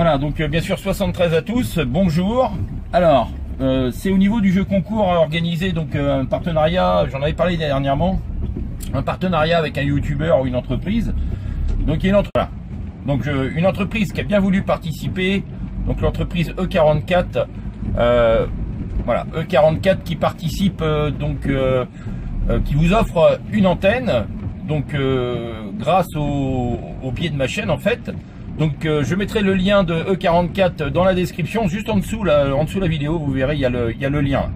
Voilà, donc bien sûr 73 à tous, bonjour. Alors, c'est au niveau du jeu concours organisé, donc un partenariat, j'en avais parlé dernièrement, un partenariat avec un youtubeur ou une entreprise. Donc il y a une entreprise qui a bien voulu participer, donc l'entreprise E44, voilà, E44 qui participe, qui vous offre une antenne, donc grâce au biais de ma chaîne en fait. Donc je mettrai le lien de E44 dans la description, juste en dessous la vidéo, vous verrez, il y a le lien.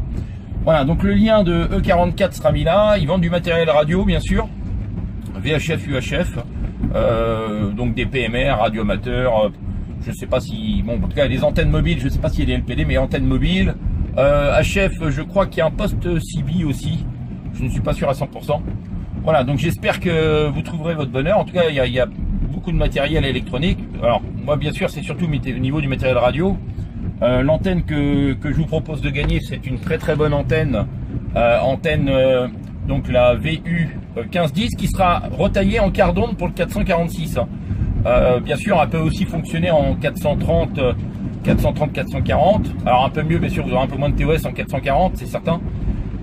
Voilà, donc le lien de E44 sera mis là. Ils vendent du matériel radio, bien sûr, VHF, UHF, donc des PMR, radioamateurs, je sais pas si, bon, en tout cas les antennes mobiles, je sais pas s'il y a des LPD, mais antennes mobiles, HF, je crois qu'il y a un poste CB aussi, je ne suis pas sûr à 100%. Voilà, donc j'espère que vous trouverez votre bonheur. En tout cas, il y a beaucoup de matériel électronique. Alors moi bien sûr c'est surtout au niveau du matériel radio. L'antenne que je vous propose de gagner, c'est une très bonne antenne, donc la VU 1510 qui sera retaillée en quart d'onde pour le 446. Bien sûr elle peut aussi fonctionner en 430 440. Alors un peu mieux, bien sûr, vous aurez un peu moins de TOS en 440, c'est certain,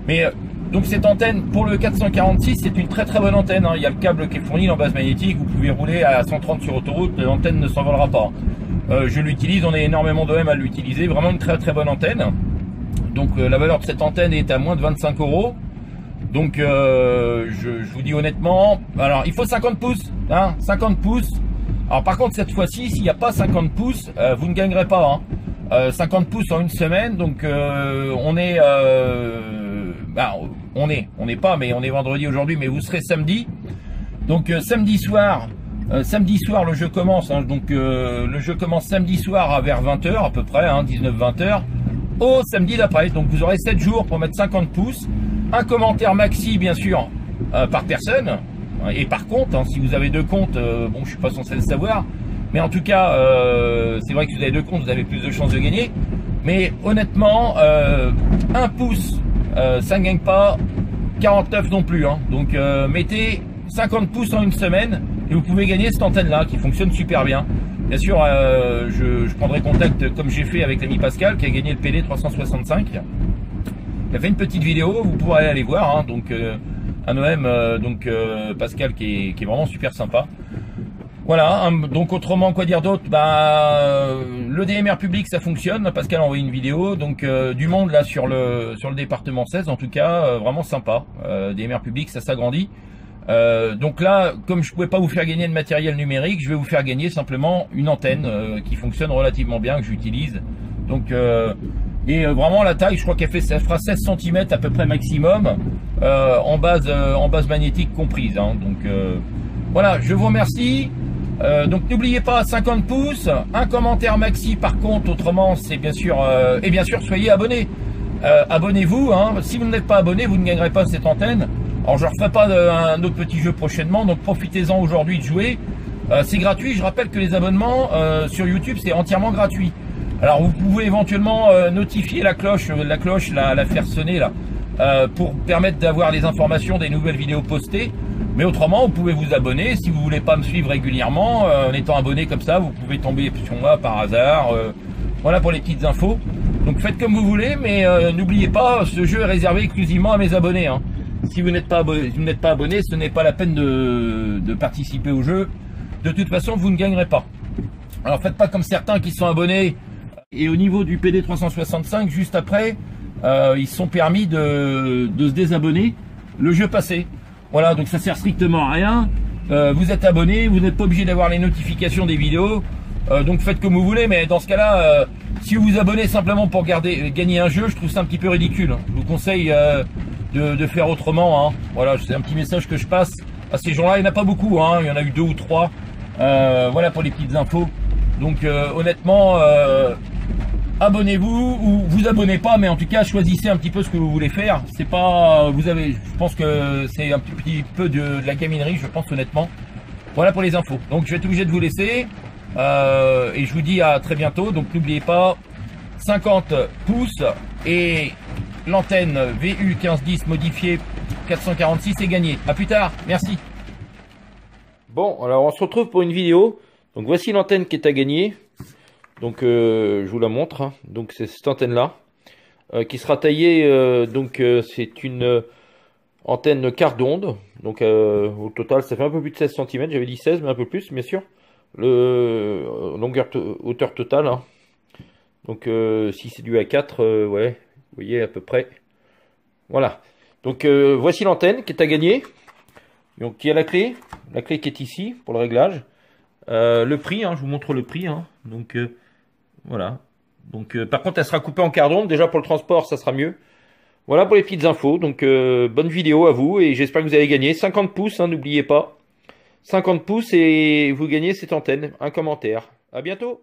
mais donc cette antenne pour le 446, c'est une très bonne antenne, hein. Il y a le câble qui est fourni en base magnétique, vous pouvez rouler à 130 sur autoroute, l'antenne ne s'envolera pas. Je l'utilise, on est énormément d'OM à l'utiliser, vraiment une très bonne antenne. Donc la valeur de cette antenne est à moins de 25 €. Donc je vous dis honnêtement, alors il faut 50 pouces, hein, 50 pouces. Alors par contre cette fois-ci, s'il n'y a pas 50 pouces, vous ne gagnerez pas, hein. 50 pouces en une semaine, donc on est mais on est vendredi aujourd'hui, mais vous serez samedi. Donc samedi soir le jeu commence, hein, donc le jeu commence samedi soir vers 20 h à peu près, hein, 19-20 h au samedi d'après. Donc vous aurez 7 jours pour mettre 50 pouces, un commentaire maxi bien sûr par personne et par compte, hein, si vous avez deux comptes, bon je suis pas censé le savoir, mais en tout cas c'est vrai que si vous avez deux comptes vous avez plus de chances de gagner, mais honnêtement 1 pouce ça ne gagne pas, 49 non plus, hein. Donc mettez 50 pouces en une semaine et vous pouvez gagner cette antenne là qui fonctionne super bien. Bien sûr je prendrai contact comme j'ai fait avec l'ami Pascal qui a gagné le PD 365. Il a fait une petite vidéo, vous pourrez aller voir, hein. Donc un OM Pascal qui est vraiment super sympa. Voilà, donc autrement quoi dire d'autre, le DMR public ça fonctionne, Pascal a envoyé une vidéo, donc du monde là sur le département 16 en tout cas, vraiment sympa, DMR public ça s'agrandit. Donc là, comme je pouvais pas vous faire gagner de matériel numérique, je vais vous faire gagner simplement une antenne qui fonctionne relativement bien, que j'utilise. Donc vraiment la taille, je crois elle fera 16 cm à peu près maximum, en base magnétique comprise, hein. Donc voilà, je vous remercie. Donc n'oubliez pas 50 pouces, un commentaire maxi par contre, autrement c'est bien sûr, et bien sûr soyez abonnés. Abonnez-vous, hein. Si vous n'êtes pas abonné, vous ne gagnerez pas cette antenne. Alors je ne referai pas un autre petit jeu prochainement, donc profitez-en aujourd'hui de jouer. C'est gratuit, je rappelle que les abonnements sur YouTube c'est entièrement gratuit. Alors vous pouvez éventuellement notifier la cloche, la faire sonner là, pour permettre d'avoir les informations des nouvelles vidéos postées. Mais autrement, vous pouvez vous abonner. Si vous voulez pas me suivre régulièrement, en étant abonné comme ça, vous pouvez tomber sur moi par hasard. Voilà pour les petites infos. Donc faites comme vous voulez, mais n'oubliez pas, ce jeu est réservé exclusivement à mes abonnés, hein. Si vous n'êtes pas abonné, ce n'est pas la peine de participer au jeu. De toute façon, vous ne gagnerez pas. Alors faites pas comme certains qui sont abonnés. Et au niveau du PD 365, juste après, ils se sont permis de se désabonner le jeu passé. Voilà, donc ça sert strictement à rien. Vous êtes abonné, vous n'êtes pas obligé d'avoir les notifications des vidéos. Donc faites comme vous voulez, mais dans ce cas-là, si vous vous abonnez simplement pour gagner un jeu, je trouve ça un petit peu ridicule. Je vous conseille de faire autrement, hein. Voilà, c'est un petit message que je passe à ces gens-là. Il n'y en a pas beaucoup, hein. Il y en a eu 2 ou 3. Voilà pour les petites infos. Donc honnêtement, abonnez-vous ou vous abonnez pas, mais en tout cas choisissez un petit peu ce que vous voulez faire. C'est pas, je pense que c'est un petit peu de la gaminerie, je pense honnêtement. Voilà pour les infos. Donc je vais être obligé de vous laisser et je vous dis à très bientôt. Donc n'oubliez pas 50 pouces et l'antenne VU 1510 modifiée 446 est gagnée. À plus tard, merci. Bon, alors on se retrouve pour une vidéo. Donc voici l'antenne qui est à gagner. Donc je vous la montre, hein. Donc c'est cette antenne là qui sera taillée, c'est une antenne quart d'onde. Donc au total ça fait un peu plus de 16 cm, j'avais dit 16 mais un peu plus bien sûr. Le hauteur totale, hein. Donc si c'est du A4, ouais, vous voyez à peu près. Voilà. Donc voici l'antenne qui est à gagner. Donc qui a la clé qui est ici pour le réglage. Le prix, hein, je vous montre le prix, hein. Donc voilà. Donc par contre elle sera coupée en quart d'onde. Déjà pour le transport ça sera mieux. Voilà pour les petites infos. Donc bonne vidéo à vous et j'espère que vous avez gagné. 50 pouces, hein, n'oubliez pas. 50 pouces et vous gagnez cette antenne. Un commentaire. À bientôt.